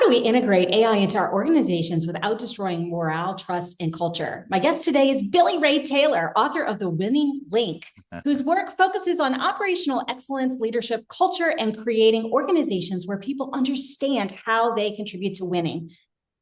do we integrate AI into our organizations without destroying morale, trust, and culture? My guest today is Billy Ray Taylor, author of The Winning Link, whose work focuses on operational excellence, leadership, culture, and creating organizations where people understand how they contribute to winning.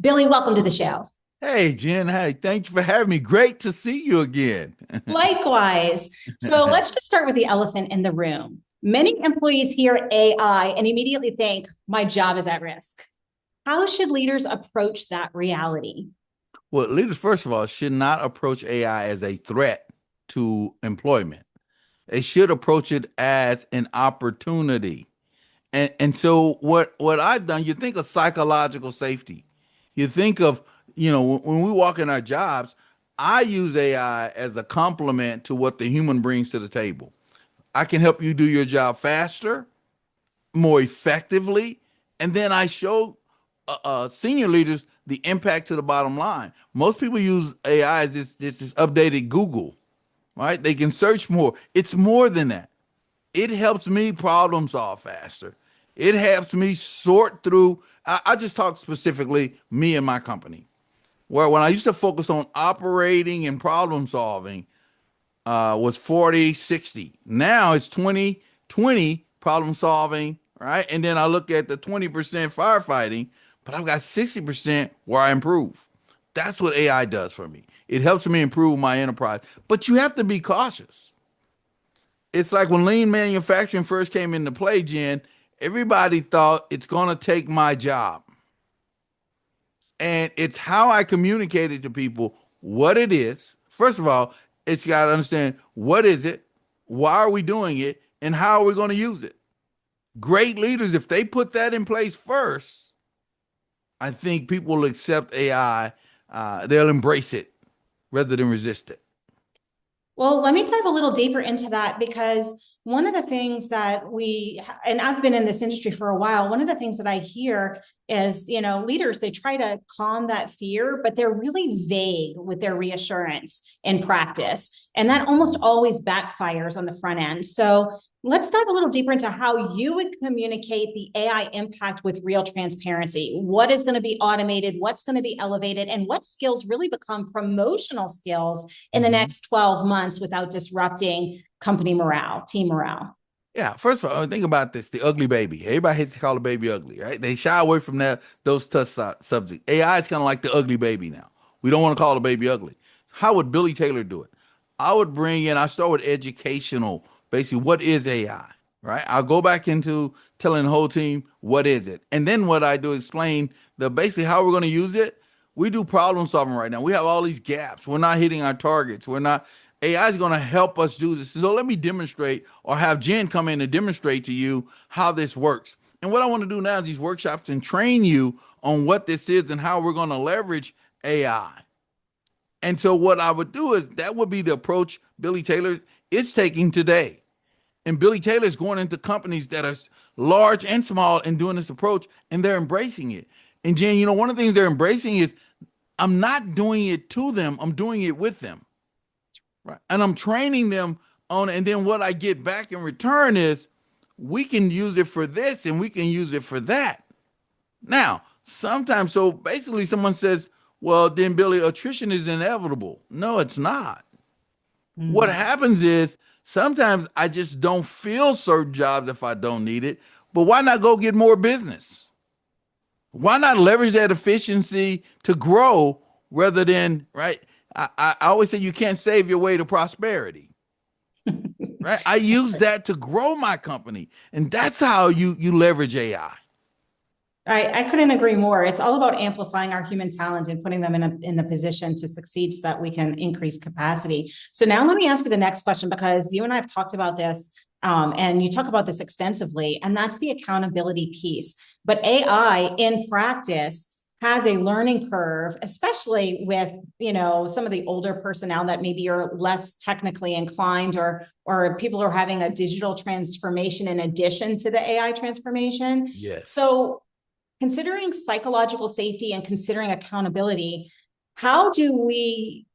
Billy, welcome to the show. Hey, Jen. Hey, thank you for having me. Great to see you again. Likewise. So let's just start with the elephant in the room. Many employees hear AI and immediately think, my job is at risk. How should leaders approach that reality? Well, leaders, first of all, should not approach AI as a threat to employment. They should approach it as an opportunity. And so what I've done, you think of psychological safety. You think of, when we walk in our jobs, I use AI as a complement to what the human brings to the table. I can help you do your job faster, more effectively, and then I show senior leaders the impact to the bottom line. Most people use AI as this updated Google, right? They can search more. It's more than that. It helps me problem solve faster. It helps me sort through. I just talk specifically me and my company. Where when I used to focus on operating and problem solving, was 40/60. Now it's 20/20 problem solving, right? And then I look at the 20% firefighting, but I've got 60% where I improve. That's what AI does for me. It helps me improve my enterprise. But you have to be cautious. It's like when lean manufacturing first came into play, Jen, everybody thought it's going to take my job. And it's how I communicated to people what it is. First of all, it's got to understand what is it, why are we doing it, and how are we going to use it. Great leaders, if they put that in place first, I think people will accept AI. They'll embrace it rather than resist it. Well, let me dive a little deeper into that because one of the things that and I've been in this industry for a while, one of the things that I hear is, leaders, they try to calm that fear, but they're really vague with their reassurance in practice. And that almost always backfires on the front end. So let's dive a little deeper into how you would communicate the AI impact with real transparency. What is going to be automated? What's going to be elevated? And what skills really become promotional skills in the Mhm. next 12 months without disrupting company morale, team morale? Yeah, first of all, think about this: the ugly baby. Everybody hates to call a baby ugly, right? They shy away from those tough subjects. AI is kind of like the ugly baby now. We don't want to call a baby ugly. How would Billy Taylor do it? I would bring in. I start with educational. Basically, what is AI? Right? I'll go back into telling the whole team what is it, and then what I do explain the basically how we're going to use it. We do problem solving right now. We have all these gaps. We're not hitting our targets. We're not. AI is going to help us do this. So let me demonstrate or have Jen come in and demonstrate to you how this works. And what I want to do now is these workshops and train you on what this is and how we're going to leverage AI. And so what I would do is that would be the approach Billy Taylor is taking today. And Billy Taylor is going into companies that are large and small and doing this approach, and they're embracing it. And Jen, one of the things they're embracing is I'm not doing it to them, I'm doing it with them. Right. And I'm training them on it. And then what I get back in return is we can use it for this and we can use it for that. Now, sometimes, so basically someone says, well, then Billy, attrition is inevitable. No, it's not. What Mm. happens is sometimes I just don't fill certain jobs if I don't need it. But why not go get more business? Why not leverage that efficiency to grow rather than, right? I always say you can't save your way to prosperity, right? I use that to grow my company, and that's how you leverage AI. I couldn't agree more. It's all about amplifying our human talent and putting them in the position to succeed so that we can increase capacity. So now let me ask you the next question, because you and I have talked about this, and you talk about this extensively, and that's the accountability piece. But AI in practice has a learning curve, especially with some of the older personnel that maybe are less technically inclined, or people who are having a digital transformation in addition to the AI transformation. Yes. So considering psychological safety and considering accountability, what do we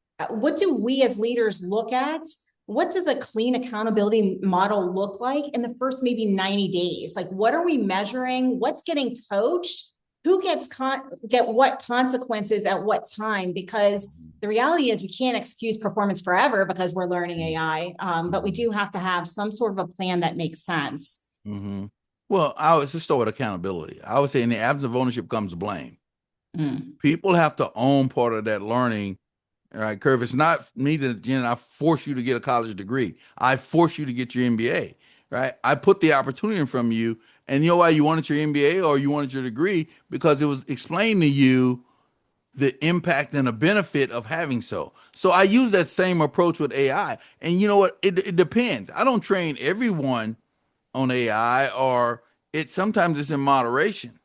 as leaders look at? What does a clean accountability model look like in the first maybe 90 days? Like, what are we measuring? What's getting coached? who get what consequences at what time, because the reality is we can't excuse performance forever because we're learning AI, but we do have to have some sort of a plan that makes sense. Mm-hmm. Well, I was just start with accountability. I would say in the absence of ownership comes blame. Mm. People have to own part of that learning. All right, Curve. It's not me that I force you to get a college degree. I force you to get your MBA. Right. I put the opportunity in front of you, and you know why you wanted your MBA or you wanted your degree? Because it was explained to you the impact and the benefit of having so. So I use that same approach with AI. And you know what? It depends. I don't train everyone on AI, or sometimes it's in moderation.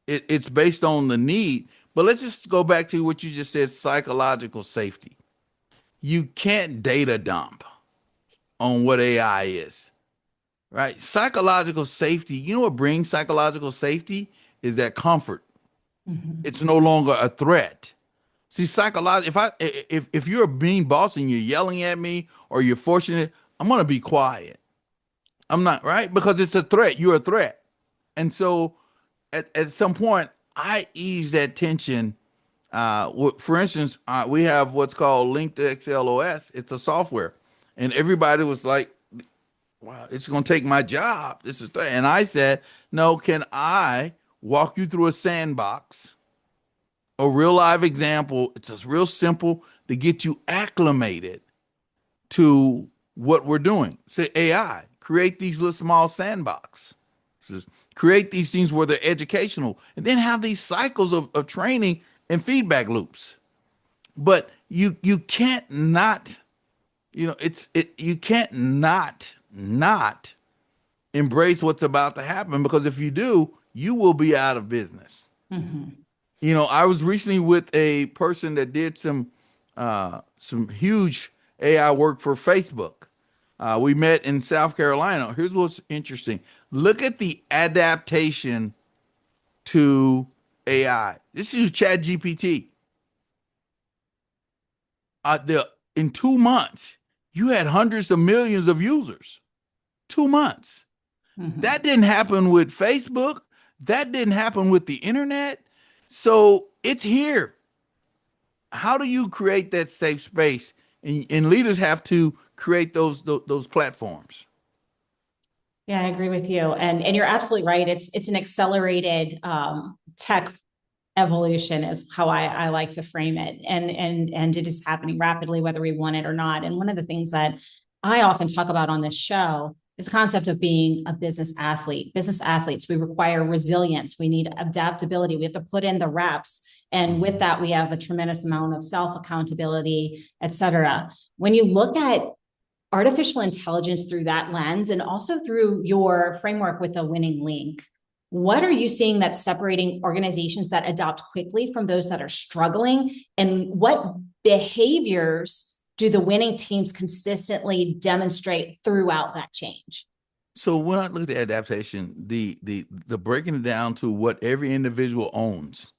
It's based on the need. But let's just go back to what you just said, psychological safety. You can't data dump on what AI is, right? Psychological safety, you know what brings psychological safety is that comfort. Mhm. It's no longer a threat. See, psychological, if you're a mean boss and you're yelling at me or you're forcing it, I'm gonna be quiet. I'm not, right? Because it's a threat. You're a threat. And so at some point, I ease that tension. For instance, we have what's called Linked XLOS. It's a software, and everybody was like, "Wow, it's going to take my job." And I said, "No, can I walk you through a sandbox, a real live example? It's just real simple to get you acclimated to what we're doing. Say AI, create these little small sandbox. Says, create these things where they're educational, and then have these cycles of training and feedback loops. But you can't not, you can't not embrace what's about to happen, because if you do, you will be out of business. Mhm. I was recently with a person that did some huge AI work for Facebook. We met in South Carolina. Here's what's interesting. Look at the adaptation to AI. This is Chat GPT. In 2 months, you had hundreds of millions of users. 2 months. That Mhm. didn't happen with Facebook. That didn't happen with the internet. So it's here. How do you create that safe space? And leaders have to create those platforms. Yeah, I agree with you. And you're absolutely right. It's an accelerated tech evolution is how I like to frame it. And it is happening rapidly, whether we want it or not. And one of the things that I often talk about on this show is the concept of being a business athlete. Business athletes, we require resilience. We need adaptability. We have to put in the reps. And with Mhm. that, we have a tremendous amount of self accountability, et cetera. When you look at artificial intelligence through that lens and also through your framework with the winning link, what are you seeing that's separating organizations that adopt quickly from those that are struggling? And what behaviors do the winning teams consistently demonstrate throughout that change? So when I look at adaptation, the breaking it down to what every individual owns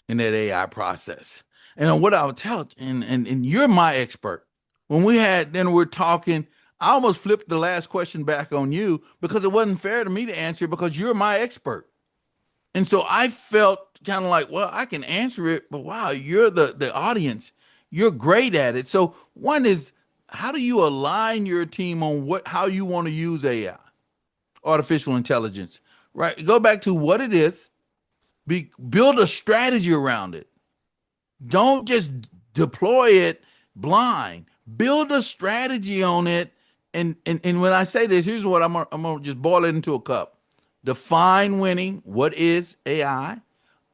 in that AI process. And what I would tell, and you're my expert. When we're talking, I almost flipped the last question back on you because it wasn't fair to me to answer, because you're my expert. And so I felt kind of like, well, I can answer it, but wow, you're the audience. You're great at it. So one is, how do you align your team on how you want to use AI, artificial intelligence, right? Go back to what it is, build a strategy around it. Don't just deploy it blind. Build a strategy on it. And when I say this, here's what I'm gonna just boil it into a cup. Define winning. What is AI?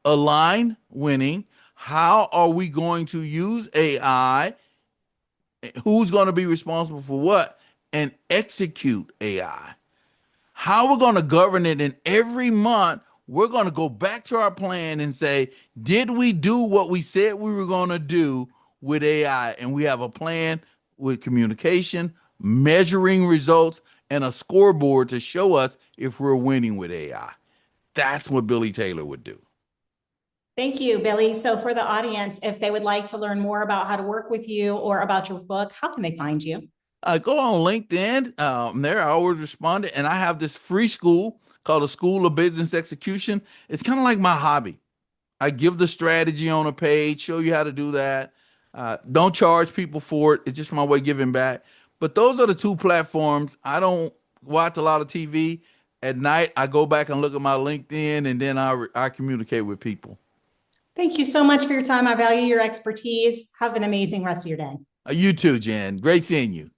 Align winning. How are we going to use AI? Who's going to be responsible for what? And execute AI. How we're going to govern it, in every month we're going to go back to our plan and say, did we do what we said we were going to do with AI? And we have a plan with communication, measuring results, and a scoreboard to show us if we're winning with AI. That's what Billy Taylor would do. Thank you, Billy. So, for the audience, if they would like to learn more about how to work with you or about your book, how can they find you? Go on LinkedIn. There, I always respond, and I have this free school called the School of Business Execution. It's kind of like my hobby. I give the strategy on a page, show you how to do that. Don't charge people for it. It's just my way of giving back. But those are the two platforms. I don't watch a lot of TV. At night, I go back and look at my LinkedIn, and then I communicate with people. Thank you so much for your time. I value your expertise. Have an amazing rest of your day. You too, Jen. Great seeing you.